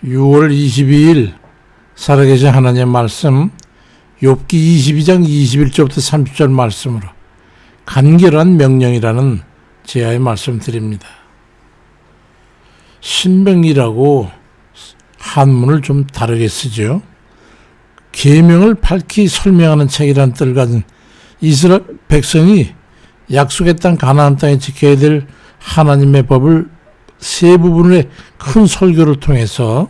6월 22일 살아계신 하나님의 말씀 욥기 22장 21절부터 30절 말씀으로 간결한 명령이라는 제하의 말씀 드립니다. 신명기라고 한문을 좀 다르게 쓰죠. 계명을 밝히 설명하는 책이라는 뜻을 가진 이스라엘 백성이 약속의 땅 가나안 땅에 지켜야 될 하나님의 법을 세 부분의 큰 설교를 통해서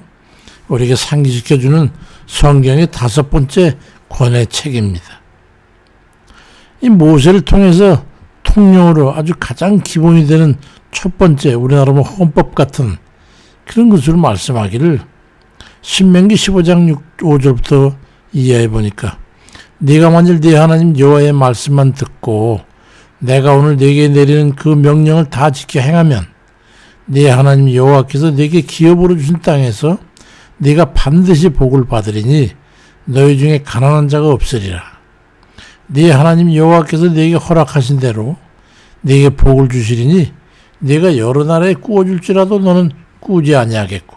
우리에게 상기시켜주는 성경의 5번째 권해책입니다. 이 모세를 통해서 통령으로 아주 가장 기본이 되는 첫 번째 우리나라 헌법 같은 그런 것으로 말씀하기를 신명기 15장 5절부터 이해해 보니까 네가 만일 네 하나님 여호와의 말씀만 듣고 내가 오늘 네게 내리는 그 명령을 다 지켜 행하면 네 하나님 여호와께서 네게 기업으로 주신 땅에서 네가 반드시 복을 받으리니 너희 중에 가난한 자가 없으리라. 네 하나님 여호와께서 네게 허락하신 대로 네게 복을 주시리니 네가 여러 나라에 꾸어줄지라도 너는 꾸지 아니하겠고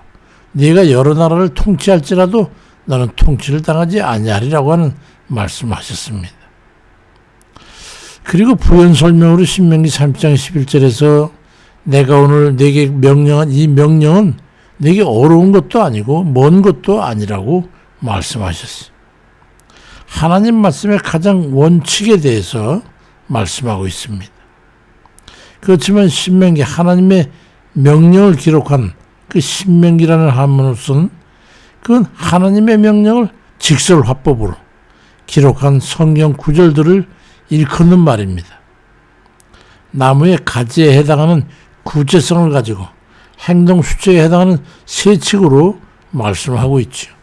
네가 여러 나라를 통치할지라도 너는 통치를 당하지 아니하리라고 하는 말씀하셨습니다. 그리고 부연 설명으로 신명기 30장 11절에서 내가 오늘 네게 명령한 이 명령은 네게 어려운 것도 아니고 먼 것도 아니라고 말씀하셨어요. 하나님 말씀의 가장 원칙에 대해서 말씀하고 있습니다. 그렇지만 신명기 하나님의 명령을 기록한 그 신명기라는 한문을 쓴 그건 하나님의 명령을 직설 화법으로 기록한 성경 구절들을 일컫는 말입니다. 나무의 가지에 해당하는 구체성을 가지고 행동 수치에 해당하는 세칙으로 말씀하고 있죠.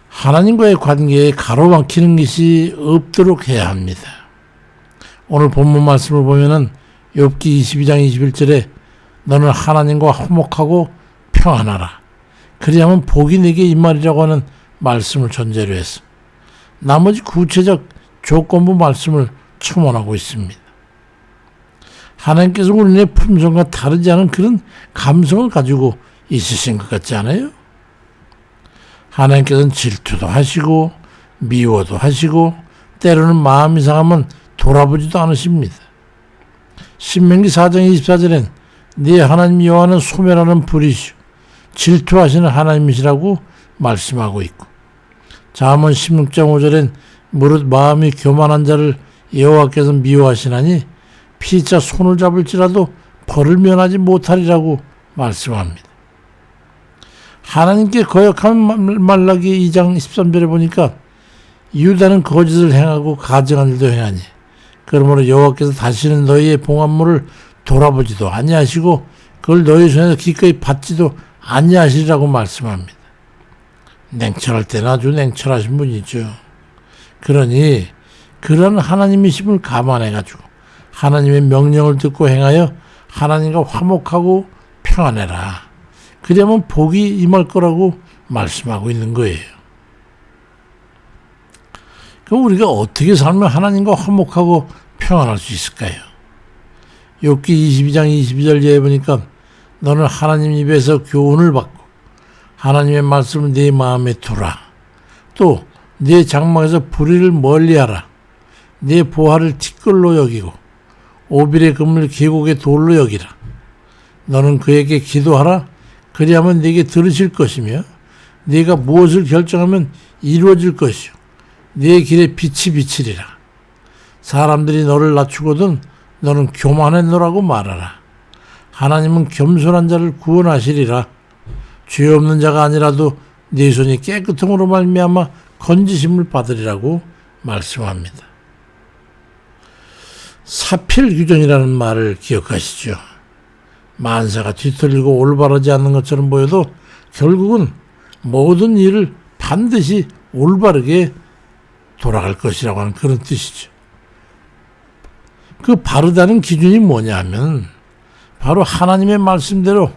하나님과의 관계에 가로막히는 것이 없도록 해야 합니다. 오늘 본문 말씀을 보면은 욥기 22장 21절에 너는 하나님과 화목하고 평안하라. 그리하면 복이 네게 임하리라고 하는 말씀을 전제로 해서 나머지 구체적 조건부 말씀을 첨언하고 있습니다. 하나님께서 우리의 품성과 다르지 않은 그런 감성을 가지고 있으신 것 같지 않아요? 하나님께서는 질투도 하시고 미워도 하시고 때로는 마음이 상하면 돌아보지도 않으십니다. 신명기 4장 24절엔 네 하나님 여호와는 소멸하는 불이시오 질투하시는 하나님이시라고 말씀하고 있고 잠언 16장 5절엔 무릇 마음이 교만한 자를 여호와께서 미워하시나니 피차 손을 잡을지라도 벌을 면하지 못하리라고 말씀합니다. 하나님께 거역하면 말라기 2장 13절에 보니까 유다는 거짓을 행하고 가증한 일도 행하니 그러므로 여호와께서 다시는 너희의 봉합물을 돌아보지도 아니하시고 그걸 너희 손에서 기꺼이 받지도 아니하시리라고 말씀합니다. 냉철할 때는 아주 냉철하신 분이죠. 그러니 그런 하나님이심을 감안해가지고 하나님의 명령을 듣고 행하여 하나님과 화목하고 평안해라. 그러면 복이 임할 거라고 말씀하고 있는 거예요. 그럼 우리가 어떻게 살면 하나님과 화목하고 평안할 수 있을까요? 욥기 22장 22절에 보니까 너는 하나님 입에서 교훈을 받고 하나님의 말씀을 네 마음에 두라. 또 네 장막에서 불의를 멀리하라. 네 보화를 티끌로 여기고 오빌의 금을 계곡의 돌로 여기라. 너는 그에게 기도하라. 그리하면 네게 들으실 것이며 네가 무엇을 결정하면 이루어질 것이요 네 길에 빛이 비치리라. 사람들이 너를 낮추거든 너는 교만했노라고 말하라. 하나님은 겸손한 자를 구원하시리라. 죄 없는 자가 아니라도 네 손이 깨끗함으로 말미암아 건지심을 받으리라고 말씀합니다. 사필규정이라는 말을 기억하시죠? 만사가 뒤틀리고 올바르지 않는 것처럼 보여도 결국은 모든 일을 반드시 올바르게 돌아갈 것이라고 하는 그런 뜻이죠. 그 바르다는 기준이 뭐냐 하면 바로 하나님의 말씀대로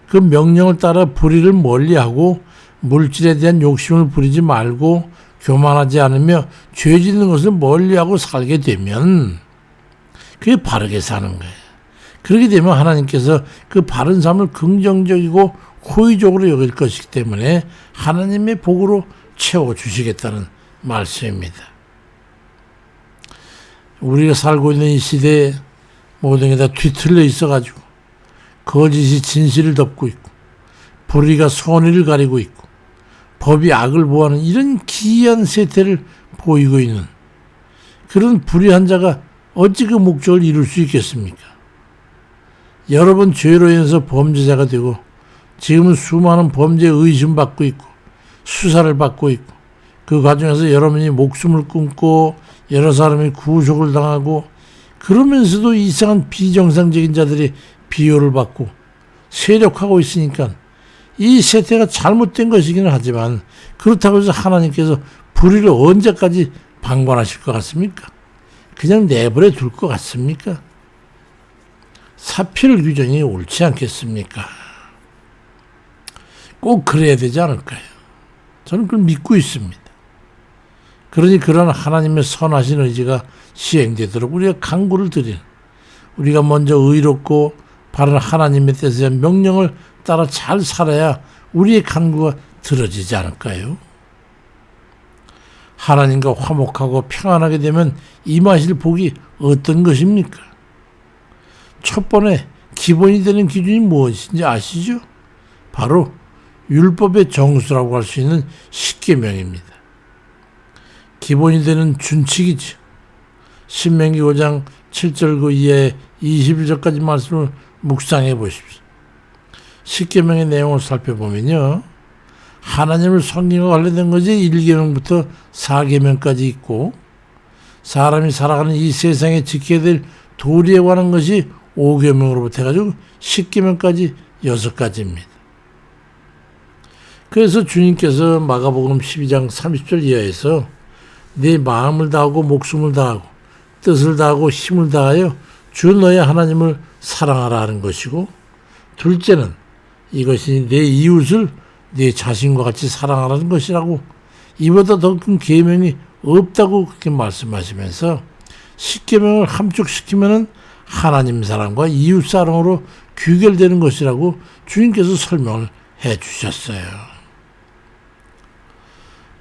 그 명령을 따라 불의를 멀리하고 물질에 대한 욕심을 부리지 말고 교만하지 않으며 죄 짓는 것을 멀리하고 살게 되면 그게 바르게 사는 거예요. 그렇게 되면 하나님께서 그 바른 삶을 긍정적이고 호의적으로 여길 것이기 때문에 하나님의 복으로 채워주시겠다는 말씀입니다. 우리가 살고 있는 이 시대에 모든 게 다 뒤틀려 있어가지고 거짓이 진실을 덮고 있고 불의가 선의를 가리고 있고 법이 악을 보호하는 이런 기이한 세태를 보이고 있는 그런 불의한 자가 어찌 그 목적을 이룰 수 있겠습니까? 여러 번 죄로 인해서 범죄자가 되고 지금은 수많은 범죄에 의심받고 있고 수사를 받고 있고 그 과정에서 여러분이 목숨을 끊고 여러 사람이 구속을 당하고 그러면서도 이상한 비정상적인 자들이 비호를 받고 세력하고 있으니까 이 세태가 잘못된 것이기는 하지만 그렇다고 해서 하나님께서 불의를 언제까지 방관하실 것 같습니까? 그냥 내버려 둘 것 같습니까? 사필 규정이 옳지 않겠습니까? 꼭 그래야 되지 않을까요? 저는 그걸 믿고 있습니다. 그러니 그런 하나님의 선하신 의지가 시행되도록 우리가 간구를 드리는, 우리가 먼저 의롭고 바른 하나님의 뜻의 명령을 따라 잘 살아야 우리의 간구가 들어지지 않을까요? 하나님과 화목하고 평안하게 되면 임하실 복이 어떤 것입니까? 첫 번에 기본이 되는 기준이 무엇인지 아시죠? 바로 율법의 정수라고 할 수 있는 십계명입니다. 기본이 되는 준칙이죠. 신명기 5장 7절 그 이하의 21절까지 말씀을 묵상해 보십시오. 십계명의 내용을 살펴보면요, 하나님을 섬기고 관련된 것이 1계명부터 4계명까지 있고 사람이 살아가는 이 세상에 지켜야 될 도리에 관한 것이 5계명으로부터 해가지고 10계명까지 6가지입니다. 그래서 주님께서 마가복음 12장 30절 이하에서 네 마음을 다하고 목숨을 다하고 뜻을 다하고 힘을 다하여 주 너의 하나님을 사랑하라 하는 것이고, 둘째는 이것이 내 이웃을 네 자신과 같이 사랑하라는 것이라고, 이보다 더 큰 계명이 없다고 그렇게 말씀하시면서 십계명을 함축시키면은 하나님 사랑과 이웃 사랑으로 귀결되는 것이라고 주님께서 설명을 해 주셨어요.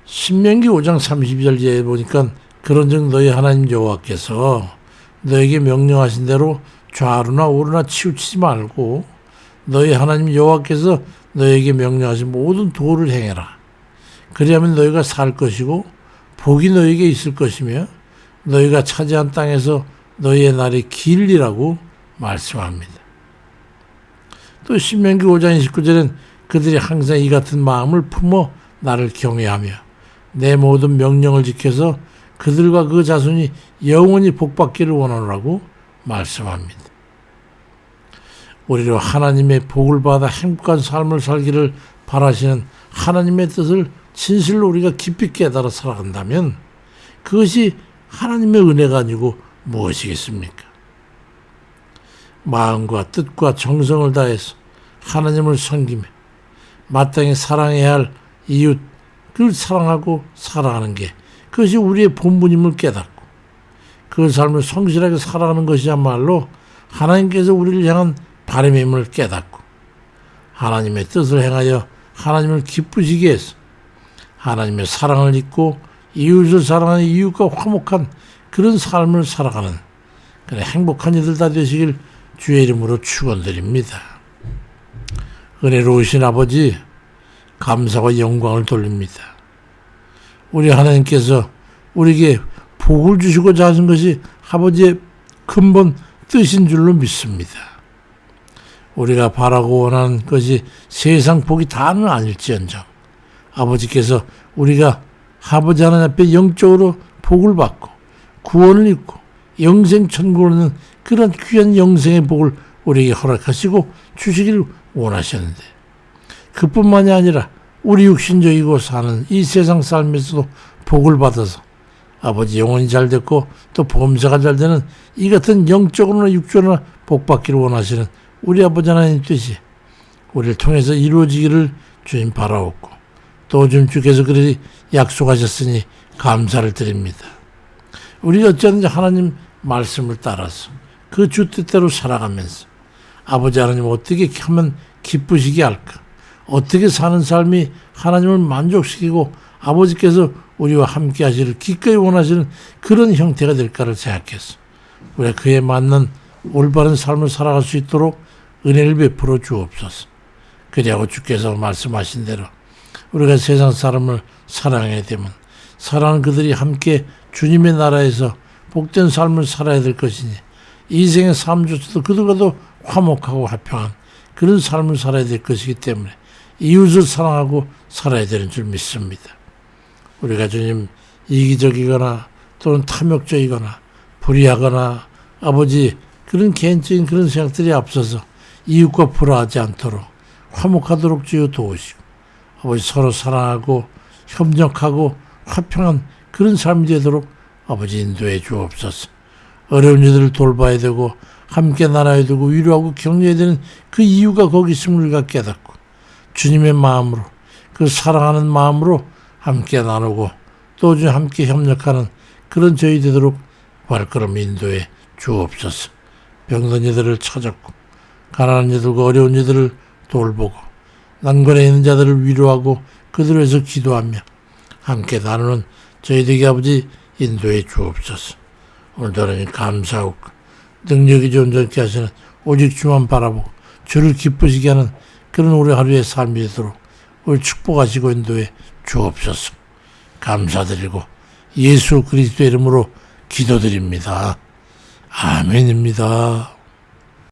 신명기 5장 32절에 보니까 그런즉 너희 하나님 여호와께서 너에게 명령하신 대로 좌루나 우루나 치우치지 말고 너희 하나님 여호와께서 너에게 명령하신 모든 도를 행해라. 그리하면 너희가 살 것이고 복이 너에게 있을 것이며 너희가 차지한 땅에서 너희의 날이 길리라고 말씀합니다. 또 신명기 5장 29절엔 그들이 항상 이 같은 마음을 품어 나를 경외하며 내 모든 명령을 지켜서 그들과 그 자손이 영원히 복받기를 원하노라고 말씀합니다. 우리로 하나님의 복을 받아 행복한 삶을 살기를 바라시는 하나님의 뜻을 진실로 우리가 깊이 깨달아 살아간다면 그것이 하나님의 은혜가 아니고 무엇이겠습니까? 마음과 뜻과 정성을 다해서 하나님을 섬기며 마땅히 사랑해야 할 이웃을 사랑하고 살아가는 게 그것이 우리의 본분임을 깨닫고 그 삶을 성실하게 살아가는 것이야말로 하나님께서 우리를 향한 바람임을 깨닫고 하나님의 뜻을 행하여 하나님을 기쁘시게 해서 하나님의 사랑을 잊고 이웃을 사랑하는 이웃과 화목한 그런 삶을 살아가는 그런 행복한 이들 다 되시길 주의 이름으로 축원드립니다. 은혜로우신 아버지, 감사와 영광을 돌립니다. 우리 하나님께서 우리에게 복을 주시고자 하신 것이 아버지의 근본 뜻인 줄로 믿습니다. 우리가 바라고 원하는 것이 세상 복이 다는 아닐지언정 아버지께서 우리가 아버지 하나님 앞에 영적으로 복을 받고 구원을 입고 영생 천국을 얻는 그런 귀한 영생의 복을 우리에게 허락하시고 주시기를 원하셨는데, 그뿐만이 아니라 우리 육신적이고 사는 이 세상 삶에서도 복을 받아서 아버지 영혼이 잘 됐고 또 범사가 잘 되는 이 같은 영적으로나 육적으로나 복받기를 원하시는 우리 아버지 하나님 뜻이 우리를 통해서 이루어지기를 주님 바라옵고 또 주께서 그리 약속하셨으니 감사를 드립니다. 우리가 어찌하든지 하나님 말씀을 따라서 그 주 뜻대로 살아가면서 아버지 하나님 어떻게 하면 기쁘시게 할까, 어떻게 사는 삶이 하나님을 만족시키고 아버지께서 우리와 함께 하시를 기꺼이 원하시는 그런 형태가 될까를 생각했어. 우리가 그에 맞는 올바른 삶을 살아갈 수 있도록 은혜를 베풀어 주옵소서. 그리하고 주께서 말씀하신 대로 우리가 세상 사람을 사랑해야 되면 사랑하는 그들이 함께 주님의 나라에서 복된 삶을 살아야 될 것이니 이 생의 삶조차도 그들과도 화목하고 화평한 그런 삶을 살아야 될 것이기 때문에 이웃을 사랑하고 살아야 되는 줄 믿습니다. 우리가 주님 이기적이거나 또는 탐욕적이거나 불의하거나 아버지 그런 개인적인 그런 생각들이 앞서서 이웃과 불화하지 않도록 화목하도록 주여 도우시고 아버지 서로 사랑하고 협력하고 화평한 그런 삶이 되도록 아버지 인도해 주옵소서. 어려운 이들을 돌봐야 되고 함께 나눠야 되고 위로하고 격려해야 되는 그 이유가 거기 있음을 우리가 깨닫고 주님의 마음으로 그 사랑하는 마음으로 함께 나누고 또 함께 협력하는 그런 저희 되도록 발걸음 인도해 주옵소서. 병든 이들을 찾았고 가난한 이들과 어려운 이들을 돌보고 난관에 있는 자들을 위로하고 그들을 위해서 기도하며 함께 나누는 저희들에게 아버지 인도해 주옵소서. 오늘도 하나님 감사하고 능력이 존재케 하시는 오직 주만 바라보고 주를 기쁘시게 하는 그런 우리 하루의 삶이 되도록 우리 축복하시고 인도해 주옵소서. 감사드리고 예수 그리스도의 이름으로 기도드립니다. 아멘입니다.